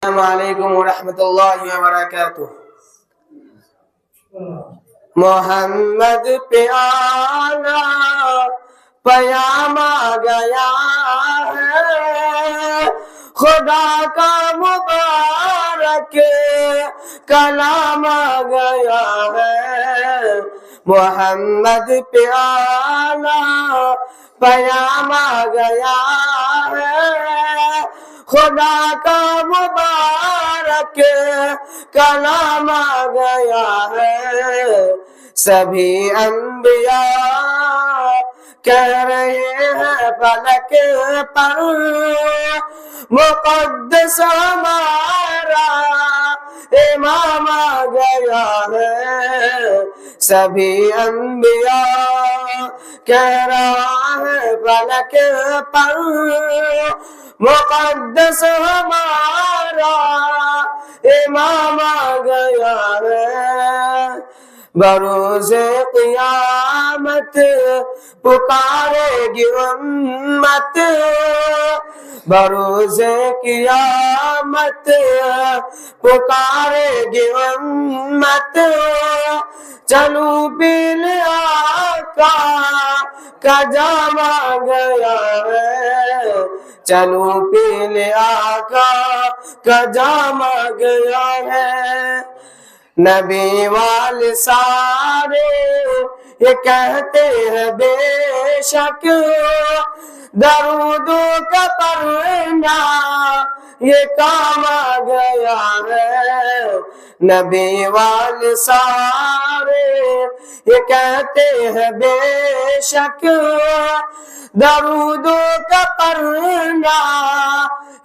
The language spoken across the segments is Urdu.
السلام علیکم ورحمۃ اللہ وبرکاتہ۔ محمد پہ آنا پیام آ گیا ہے، خدا کا مبارک کلام آ گیا ہے۔ محمد پہ آنا پیام آ گیا ہے، خدا کا مبارک کلام آ گیا ہے۔ سبھی انبیاء کہہ رہے ہیں فلک پر مقدس ہمارا امام آ گیا ہے۔ سبھی انبیاء کہہ رہا ہے فلک پر مقدس ہمارا امام آ گیا ہے۔ بروز قیامت پکارے گی امت، بروز قیامت پکارے گی امت، چلو پیل آقا کا جام آ گیا ہے، چلو پیل آقا کا جام آ گیا ہے۔ نبی والے سارے یہ کہتے ہیں بے شک درودوں کا پڑھنا یہ کام آ گیا ہے۔ نبی والے سارے یہ کہتے ہیں بے شک درودوں کا پڑھنا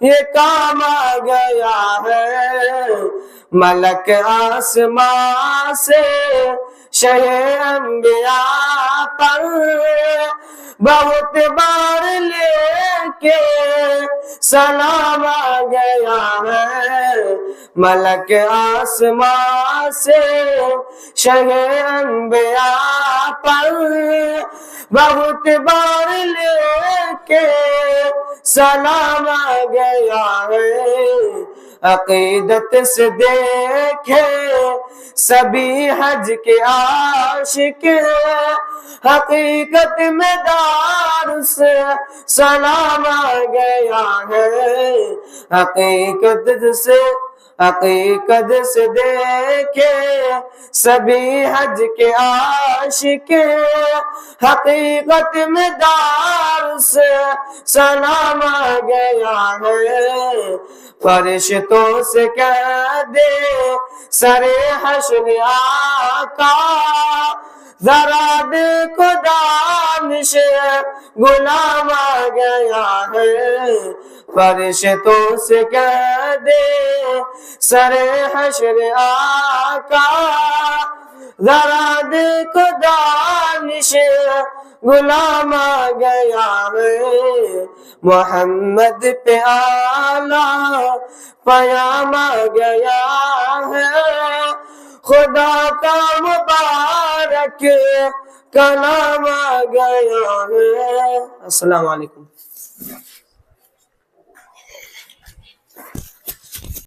یہ کام آ گیا ہے۔ ملک آسمان سے شہ انبیاء پر بہت بار لے کے سلام آ گیا ہے۔ ملک آسمان سے شہ انبیاء پر بہت بار لے کے سلام آ گیا ہے۔ عقیدت سے دیکھے سبھی حج کے عاشق، حقیقت میں دار سے سلام آ گیا ہے۔ حقیقت سے دیکھے سبھی حج کے عاشق، حقیقت میں دار سے سلام آ گیا ہے۔ فرشتوں سے کہہ دے سر حشر آقا ذرا دیکھو دانش غلام آ گیا ہے۔ فرشتوں سے کہہ دے سر حشر آقا ذرا دیکھو دانش غلام آ گیا ہے۔ محمد پہ آنا پیام آ گیا ہے، خدا کا مبارک کلام آ گیا ہے۔ السلام علیکم۔